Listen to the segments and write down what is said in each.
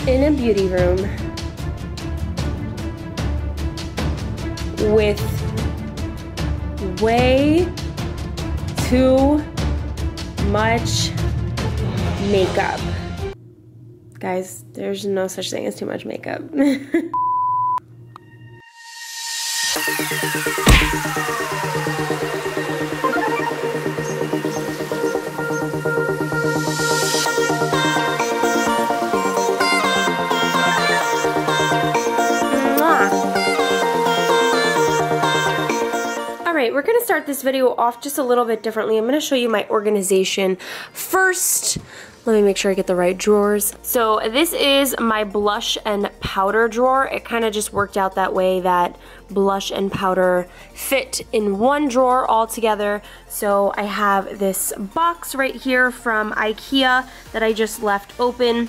in a beauty room with way too much makeup. Guys, there's no such thing as too much makeup. Alright, we're going to start this video off just a little bit differently. I'm going to show you my organization first. Let me make sure I get the right drawers. So this is my blush and powder drawer. It kind of just worked out that way that blush and powder fit in one drawer all together. So I have this box right here from IKEA that I just left open.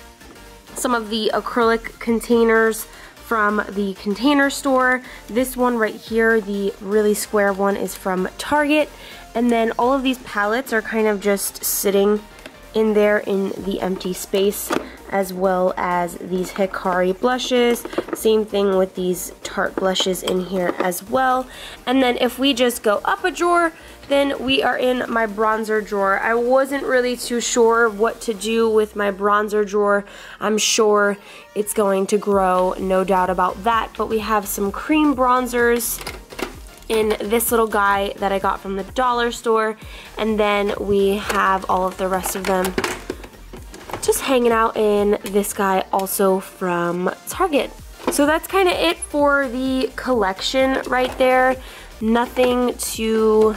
Some of the acrylic containers from the Container Store. This one right here, the really square one, is from Target. And then all of these palettes are kind of just sitting in there in the empty space, as well as these Hikari blushes. Same thing with these Tarte blushes in here as well. And then if we just go up a drawer, then we are in my bronzer drawer. I wasn't really too sure what to do with my bronzer drawer. I'm sure it's going to grow, no doubt about that. But we have some cream bronzers in this little guy that I got from the dollar store, and then we have all of the rest of them just hanging out in this guy also from Target. So that's kind of it for the collection right there. Nothing too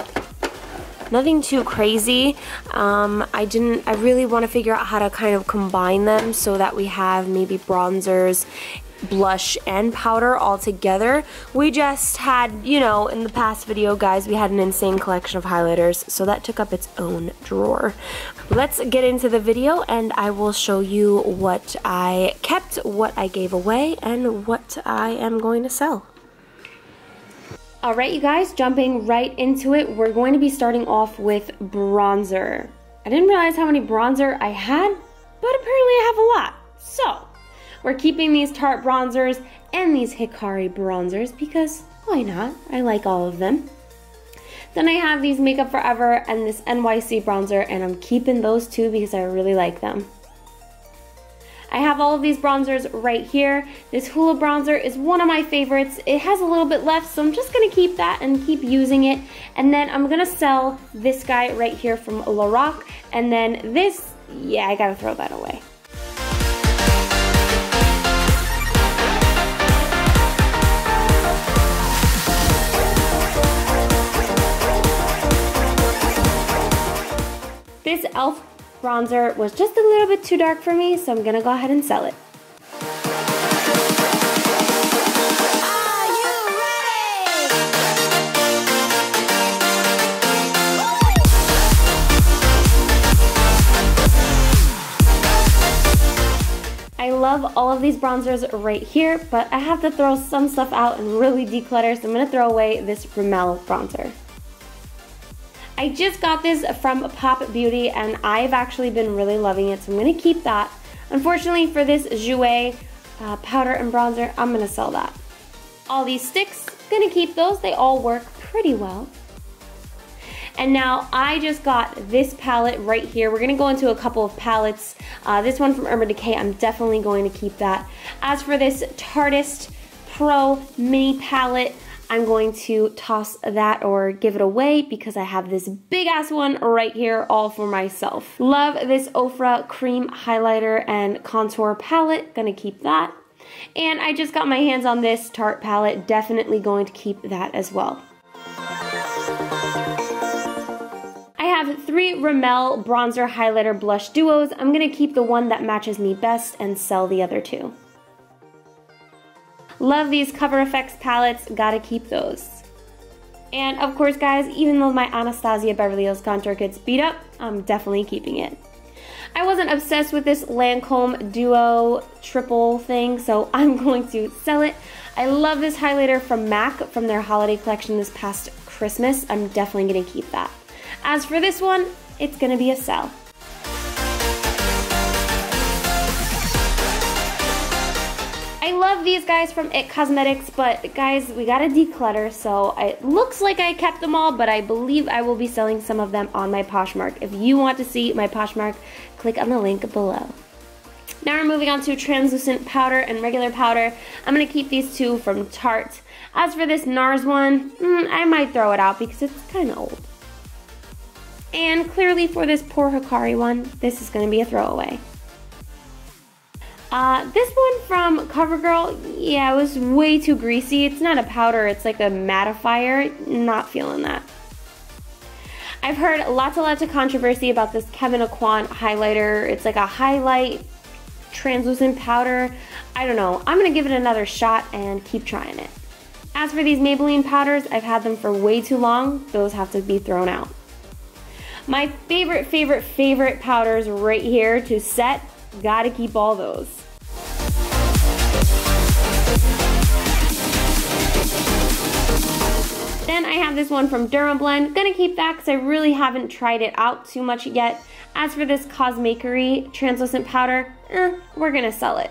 crazy. I really want to figure out how to kind of combine them so that we have maybe bronzers, blush, and powder all together. We just had, you know, in the past video, guys, we had an insane collection of highlighters, so that took up its own drawer. Let's get into the video and I will show you what I kept, what I gave away, and what I am going to sell. Alright, you guys, jumping right into it, we're going to be starting off with bronzer. I didn't realize how many bronzer I had, but apparently I have a lot. So we're keeping these Tarte bronzers and these Hikari bronzers because why not? I like all of them. Then I have these Makeup Forever and this NYC bronzer, and I'm keeping those two because I really like them. I have all of these bronzers right here. This Hoola bronzer is one of my favorites. It has a little bit left, so I'm just gonna keep that and keep using it. And then I'm gonna sell this guy right here from Lorac. And then this, yeah, I gotta throw that away. This e.l.f. bronzer was just a little bit too dark for me, so I'm gonna go ahead and sell it. I love all of these bronzers right here, but I have to throw some stuff out and really declutter, so I'm gonna throw away this Rimmel bronzer. I just got this from Pop Beauty and I've actually been really loving it, so I'm going to keep that. Unfortunately for this Jouer powder and bronzer, I'm going to sell that. All these sticks, going to keep those. They all work pretty well. And now I just got this palette right here. We're going to go into a couple of palettes. This one from Urban Decay, I'm definitely going to keep that. As for this Tartist Pro Mini Palette, I'm going to toss that or give it away because I have this big ass one right here all for myself. Love this Ofra cream highlighter and contour palette, gonna keep that. And I just got my hands on this Tarte palette, definitely going to keep that as well. I have 3 Rimmel bronzer highlighter blush duos. I'm gonna keep the one that matches me best and sell the other 2. Love these Cover FX palettes, gotta keep those. And of course, guys, even though my Anastasia Beverly Hills contour kit's beat up, I'm definitely keeping it. I wasn't obsessed with this Lancome Duo triple thing, so I'm going to sell it. I love this highlighter from MAC from their holiday collection this past Christmas. I'm definitely gonna keep that. As for this one, it's gonna be a sell. love these guys from IT Cosmetics, but guys, we gotta declutter, so it looks like I kept them all, but I believe I will be selling some of them on my Poshmark. If you want to see my Poshmark, click on the link below. Now we're moving on to translucent powder and regular powder. I'm gonna keep these two from Tarte. As for this NARS one, I might throw it out because it's kind of old. And clearly for this poor Hikari one, this is gonna be a throwaway. This one from CoverGirl, yeah, it was way too greasy. It's not a powder, it's like a mattifier. Not feeling that. I've heard lots of controversy about this Kevin Aucoin highlighter. It's like a highlight translucent powder. I don't know. I'm gonna give it another shot and keep trying it. As for these Maybelline powders, I've had them for way too long. Those have to be thrown out. My favorite powders right here to set. Gotta keep all those. Then I have this one from Dermablend. Gonna keep that because I really haven't tried it out too much yet. As for this Cosmakery translucent powder, we're gonna sell it.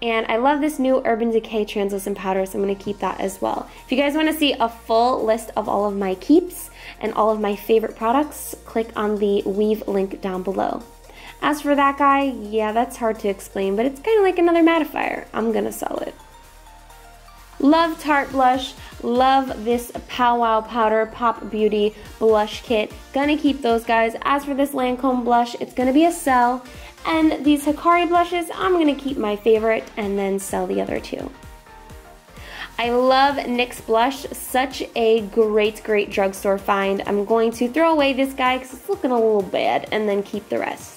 And I love this new Urban Decay translucent powder, so I'm gonna keep that as well. If you guys wanna see a full list of all of my keeps and all of my favorite products, click on the Weave link down below. As for that guy, yeah, that's hard to explain, but it's kind of like another mattifier. I'm gonna sell it. Love Tarte blush, love this Powwow powder Pop Beauty blush kit. Gonna keep those guys. As for this Lancome blush, it's gonna be a sell. And these Hikari blushes, I'm gonna keep my favorite and then sell the other two. I love NYX blush, such a great drugstore find. I'm going to throw away this guy because it's looking a little bad and then keep the rest.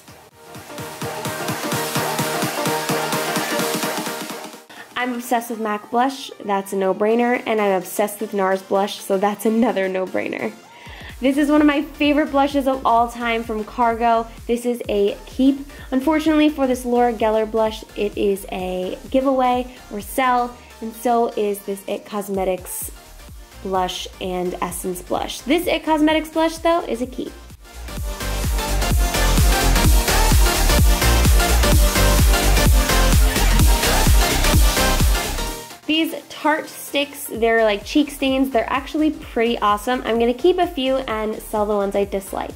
I'm obsessed with MAC blush, that's a no-brainer, and I'm obsessed with NARS blush, so that's another no-brainer. This is one of my favorite blushes of all time from Cargo. This is a keep. Unfortunately for this Laura Geller blush, it is a giveaway or sell, and so is this IT Cosmetics blush and Essence blush. This IT Cosmetics blush, though, is a keep. These Tarte sticks, they're like cheek stains. They're actually pretty awesome. I'm gonna keep a few and sell the ones I dislike.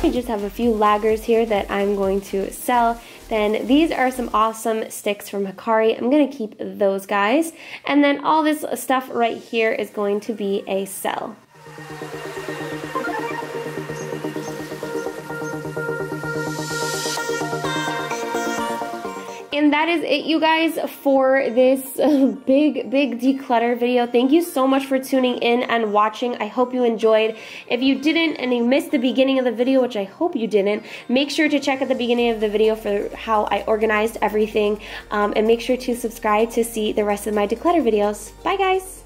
I just have a few laggers here that I'm going to sell. Then these are some awesome sticks from Hikari. I'm gonna keep those guys. And then all this stuff right here is going to be a sell. And that is it, you guys, for this big declutter video. Thank you so much for tuning in and watching. I hope you enjoyed. If you didn't and you missed the beginning of the video, which I hope you didn't, make sure to check out the beginning of the video for how I organized everything. And make sure to subscribe to see the rest of my declutter videos. Bye, guys.